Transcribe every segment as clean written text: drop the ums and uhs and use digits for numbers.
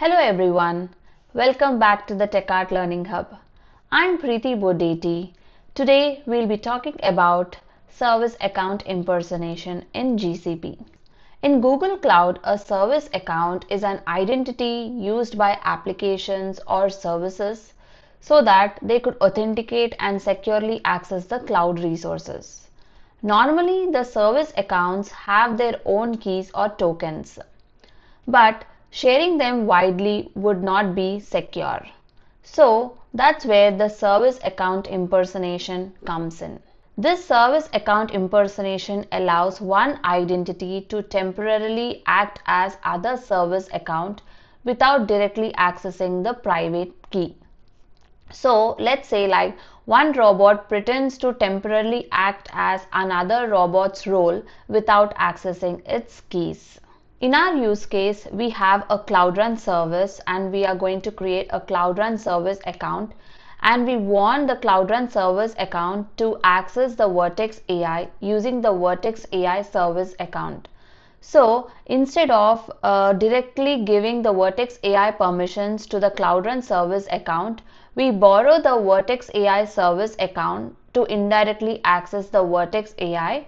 Hello everyone, welcome back to the TechArt Learning Hub. I'm Preeti Bodeti. Today we'll be talking about service account impersonation in GCP. In Google Cloud, a service account is an identity used by applications or services so that they could authenticate and securely access the cloud resources. Normally, the service accounts have their own keys or tokens, but sharing them widely would not be secure. So that's where the service account impersonation comes in. This service account impersonation allows one identity to temporarily act as other service account without directly accessing the private key. So let's say like one robot pretends to temporarily act as another robot's role without accessing its keys. In our use case, we have a Cloud Run service and we are going to create a Cloud Run service account, and we want the Cloud Run service account to access the Vertex AI using the Vertex AI service account. So instead of directly giving the Vertex AI permissions to the Cloud Run service account, we borrow the Vertex AI service account to indirectly access the Vertex AI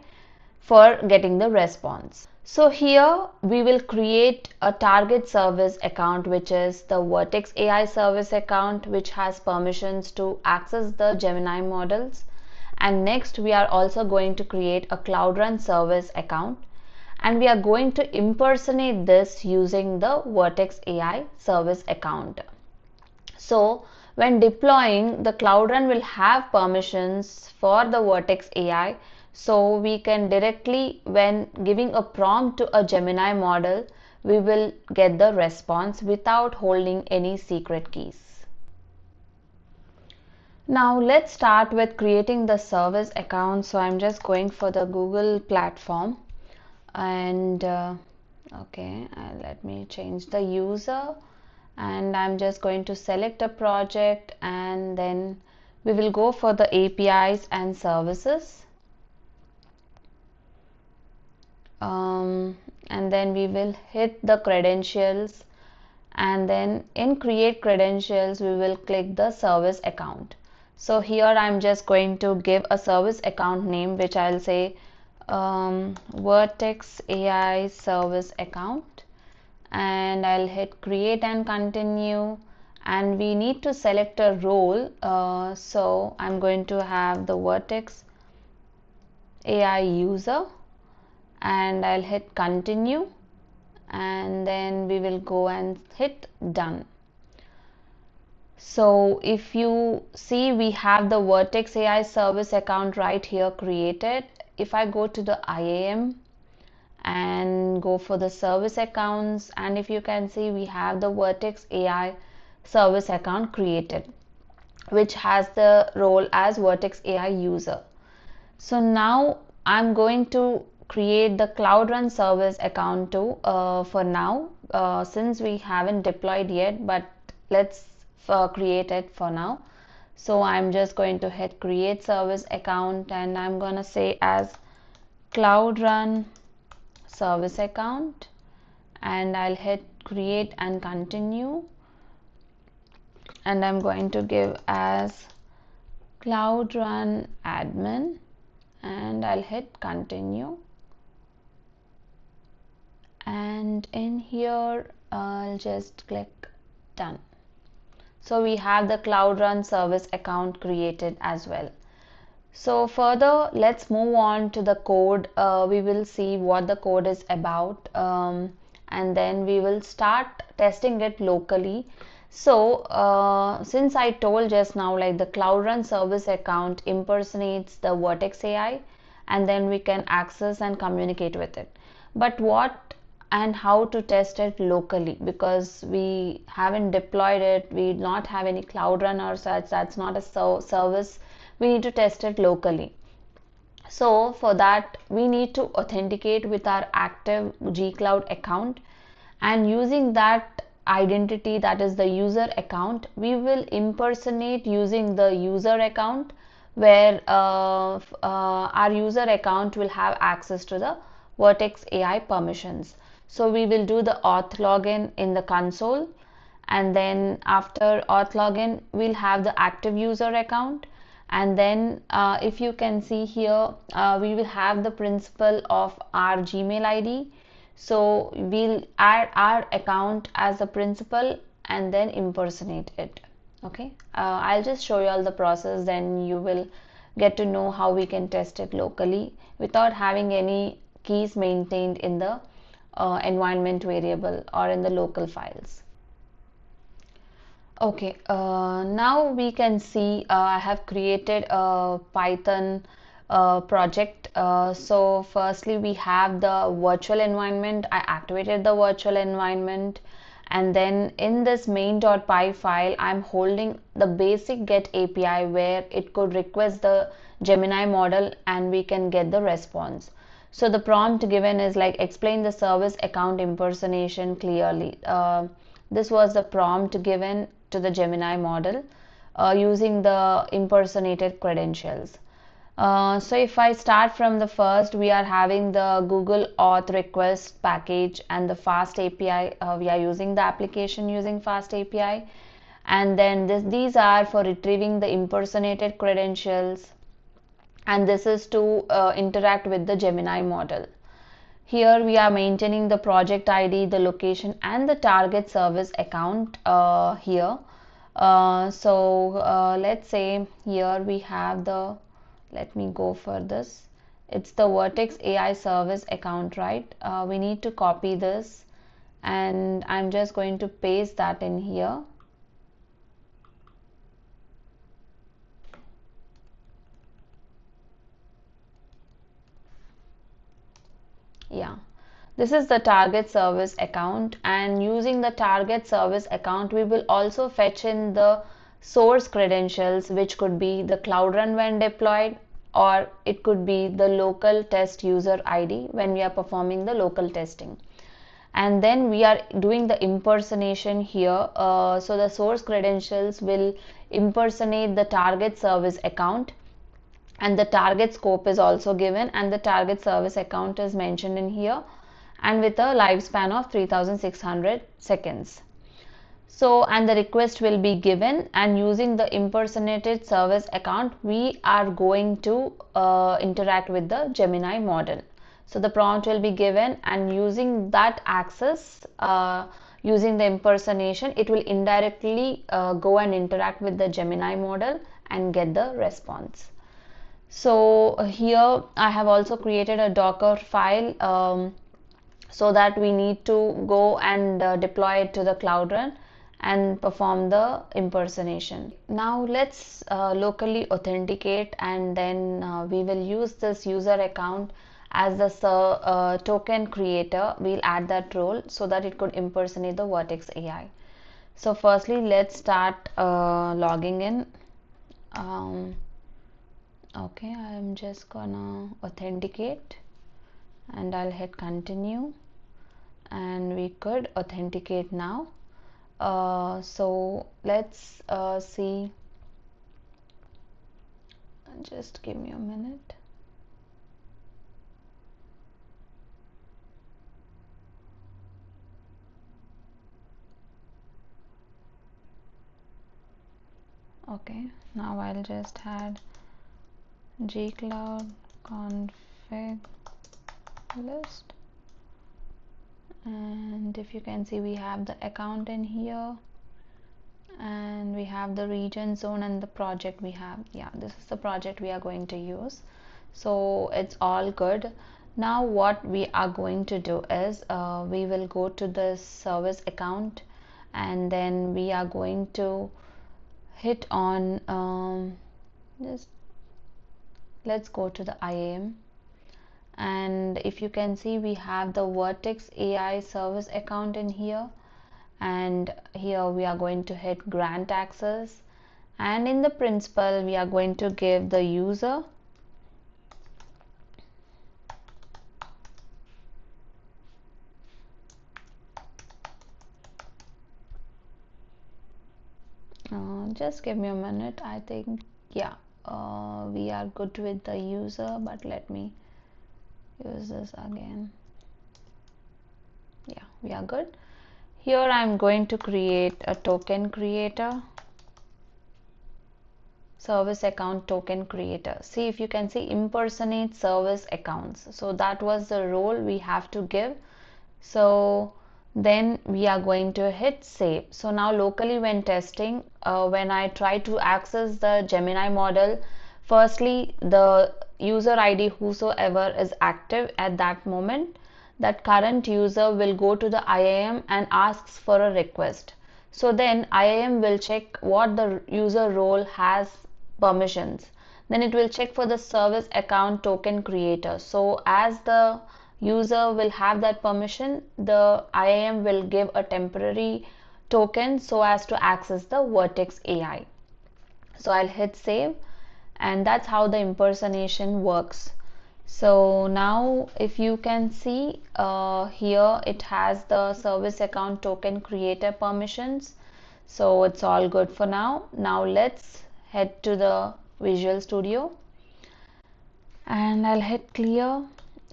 for getting the response. So here we will create a target service account, which is the Vertex AI service account, which has permissions to access the Gemini models. And next we are also going to create a Cloud Run service account, and we are going to impersonate this using the Vertex AI service account. So when deploying, the Cloud Run will have permissions for the Vertex AI, so we can directly, when giving a prompt to a Gemini model, we will get the response without holding any secret keys. Now let's start with creating the service account. So I'm just going for the Google platform, and let me change the user, and I'm just going to select a project, and then we will go for the APIs and services. And then we will hit the credentials, and then in create credentials we will click the service account. So here I'm just going to give a service account name, which I'll say Vertex AI service account, and I'll hit create and continue, and we need to select a role. So I'm going to have the Vertex AI user, and I'll hit continue, and then we will go and hit done. So if you see, we have the Vertex AI service account right here created. If I go to the IAM and go for the service accounts, and if you can see, we have the Vertex AI service account created, which has the role as Vertex AI user. So now I'm going to create the Cloud Run service account too for now, since we haven't deployed yet, but let's create it for now. So I'm just going to hit create service account, and I'm gonna say as Cloud Run service account, and I'll hit create and continue, and I'm going to give as Cloud Run admin, and I'll hit continue, and in here I'll just click done. So we have the Cloud Run service account created as well. So further, let's move on to the code. We will see what the code is about, and then we will start testing it locally. So since I told just now, like the Cloud Run service account impersonates the Vertex AI, and then we can access and communicate with it. But what and how to test it locally, because we haven't deployed it, we not have any Cloud Run or such, that's not a service, we need to test it locally. So for that we need to authenticate with our active gcloud account, and using that identity, that is the user account, we will impersonate using the user account, where our user account will have access to the Vertex AI permissions. So we will do the auth login in the console, and then after auth login we'll have the active user account, and then if you can see here, we will have the principal of our Gmail ID. So we'll add our account as a principal and then impersonate it. Okay, I'll just show you all the process, then you will get to know how we can test it locally without having any keys maintained in the environment variable or in the local files. Okay, now we can see I have created a Python project. So firstly we have the virtual environment. I activated the virtual environment, and then in this main.py file I'm holding the basic get API where it could request the Gemini model and we can get the response. So the prompt given is like, explain the service account impersonation clearly. This was the prompt given to the Gemini model using the impersonated credentials. So if I start from the first, we are having the Google Auth request package and the Fast API. We are using the application using Fast API, and then these are for retrieving the impersonated credentials, and this is to interact with the Gemini model. Here we are maintaining the project ID, the location, and the target service account here. Let's say here we have the, let me go for this, it's the Vertex AI service account, right? We need to copy this, and I'm just going to paste that in here. Yeah, this is the target service account, and using the target service account we will also fetch in the source credentials, which could be the Cloud Run when deployed, or it could be the local test user ID when we are performing the local testing. And then we are doing the impersonation here. So the source credentials will impersonate the target service account, and the target scope is also given, and the target service account is mentioned in here, and with a lifespan of 3600 seconds. So, and the request will be given, and using the impersonated service account we are going to interact with the Gemini model. So the prompt will be given, and using that access, using the impersonation, it will indirectly go and interact with the Gemini model and get the response. So here I have also created a Docker file so that we need to go and deploy it to the Cloud Run and perform the impersonation. Now let's locally authenticate, and then we will use this user account as the token creator. We'll add that role so that it could impersonate the Vertex AI. So firstly let's start logging in. Okay, I'm just gonna authenticate, and I'll hit continue, and we could authenticate now. So let's see, just give me a minute. Okay, now I'll just add gcloud config list, and if you can see we have the account in here, and we have the region, zone, and the project we have. Yeah, this is the project we are going to use, so it's all good. Now what we are going to do is we will go to the service account, and then we are going to hit on just let's go to the IAM, and if you can see we have the Vertex AI service account in here, and here we are going to hit grant access, and in the principal we are going to give the user, just give me a minute. I think, yeah, we are good with the user, but let me use this again. Yeah, we are good. Here I'm going to create a token creator, service account token creator. See, if you can see, impersonate service accounts. So that was the role we have to give. So then we are going to hit save. So now locally when testing, when I try to access the Gemini model, firstly the user ID whosoever is active at that moment, that current user will go to the IAM and asks for a request. So then IAM will check what the user role has permissions. Then it will check for the service account token creator. So as the user will have that permission, the IAM will give a temporary token so as to access the Vertex AI. So I'll hit save, and that's how the impersonation works. So now if you can see, here it has the service account token creator permissions. So it's all good for now. Now let's head to the Visual Studio and I'll hit clear.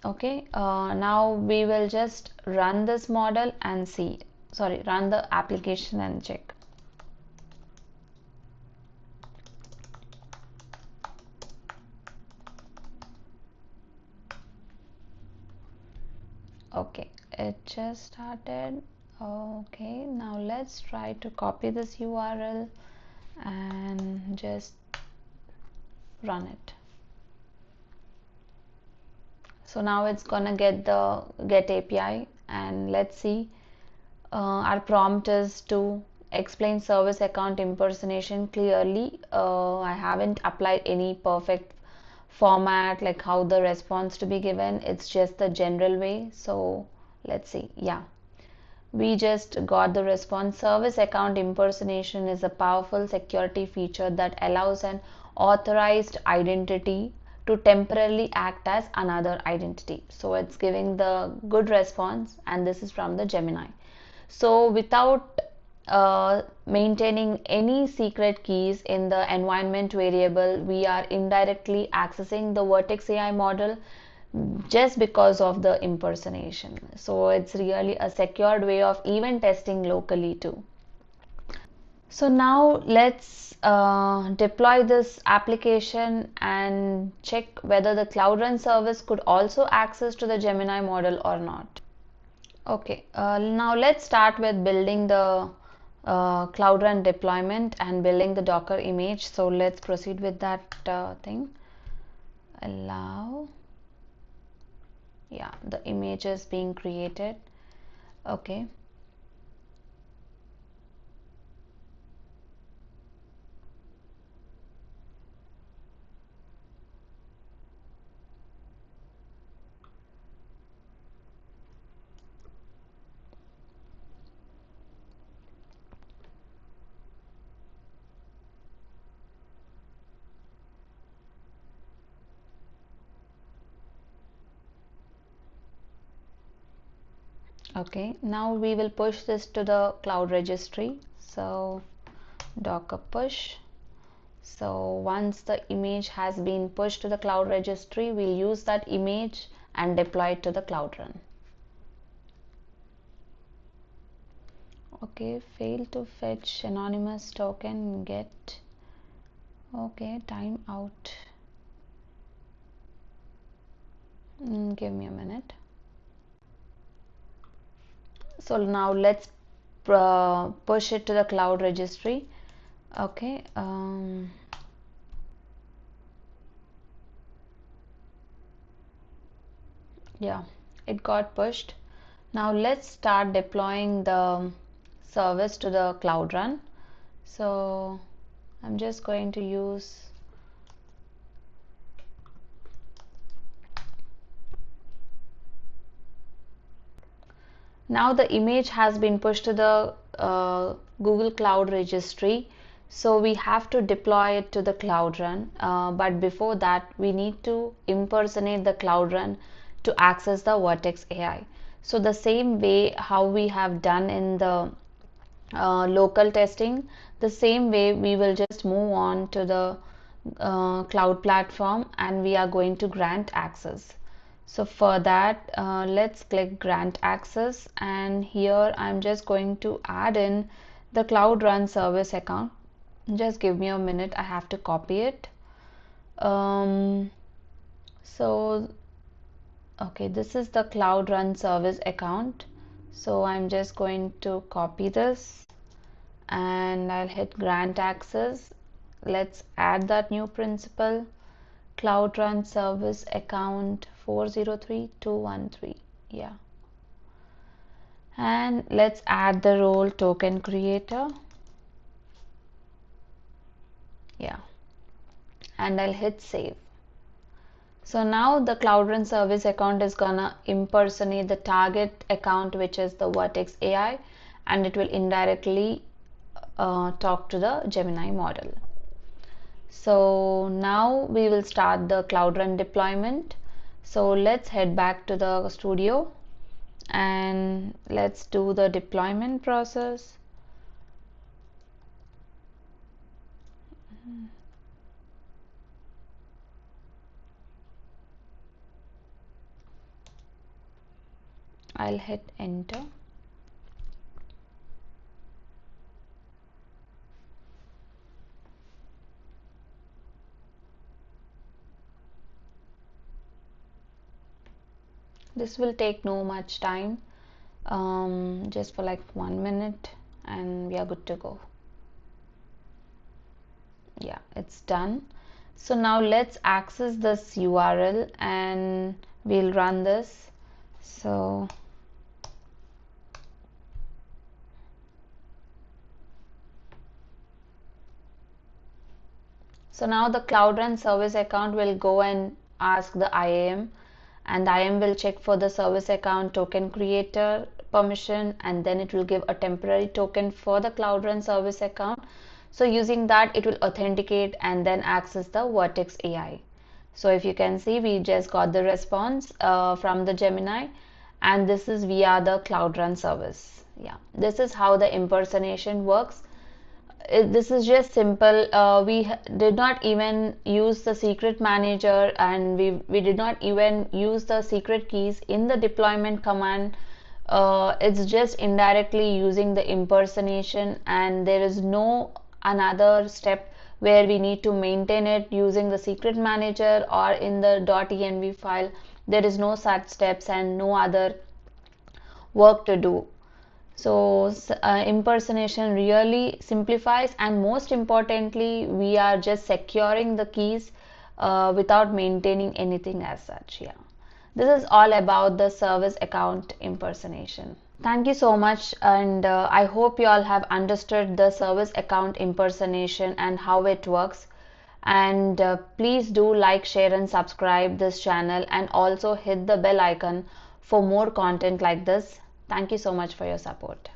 Okay, now we will just run this model and see, run the application and check. Okay, it just started. Okay, now let's try to copy this URL and just run it. So now it's gonna get the get API, and let's see. Our prompt is to explain service account impersonation clearly. I haven't applied any perfect format like how the response to be given. It's just the general way. So let's see. Yeah, we just got the response. Service account impersonation is a powerful security feature that allows an authorized identity to temporarily act as another identity. So it's giving the good response, and this is from the Gemini. So without maintaining any secret keys in the environment variable, we are indirectly accessing the Vertex AI model just because of the impersonation. So it's really a secured way of even testing locally too. So now let's deploy this application and check whether the Cloud Run service could also access to the Gemini model or not. Okay, now let's start with building the Cloud Run deployment and building the Docker image. So let's proceed with that thing. Allow. Yeah, the image is being created. Okay. Okay, now we will push this to the cloud registry. So Docker push. So once the image has been pushed to the cloud registry, we'll use that image and deploy it to the Cloud Run. Okay, fail to fetch anonymous token get. Okay, time out. Give me a minute. So now let's push it to the cloud registry. Okay, yeah, it got pushed. Now let's start deploying the service to the Cloud Run. So I'm just going to use now the image has been pushed to the Google Cloud registry. So we have to deploy it to the Cloud Run, but before that we need to impersonate the Cloud Run to access the Vertex AI. So the same way how we have done in the local testing, the same way we will just move on to the cloud platform and we are going to grant access. So for that, let's click grant access, and here I'm just going to add in the Cloud Run service account. Just give me a minute, I have to copy it. So okay, this is the Cloud Run service account. So I'm just going to copy this and I'll hit grant access. Let's add that new principal, Cloud Run service account 403213. Yeah, and let's add the role token creator. Yeah, and I'll hit save. So now the Cloud Run service account is gonna impersonate the target account, which is the Vertex AI, and it will indirectly talk to the Gemini model. So now we will start the Cloud Run deployment. So let's head back to the studio and let's do the deployment process. I'll hit enter. This will take no much time, just for like 1 minute, and we are good to go. Yeah, it's done. So now let's access this URL and we'll run this. So now the Cloud Run service account will go and ask the IAM, and IAM will check for the service account token creator permission, and then it will give a temporary token for the Cloud Run service account. So using that, it will authenticate and then access the Vertex AI. So if you can see, we just got the response from the Gemini, and this is via the Cloud Run service. Yeah, this is how the impersonation works. This is just simple. We did not even use the secret manager, and we did not even use the secret keys in the deployment command. It's just indirectly using the impersonation, and there is no another step where we need to maintain it using the secret manager or in the .env file. There is no such steps and no other work to do. So impersonation really simplifies, and most importantly, we are just securing the keys without maintaining anything as such. Yeah, this is all about the service account impersonation. Thank you so much, and I hope you all have understood the service account impersonation and how it works. And please do like, share and subscribe this channel, and also hit the bell icon for more content like this. Thank you so much for your support.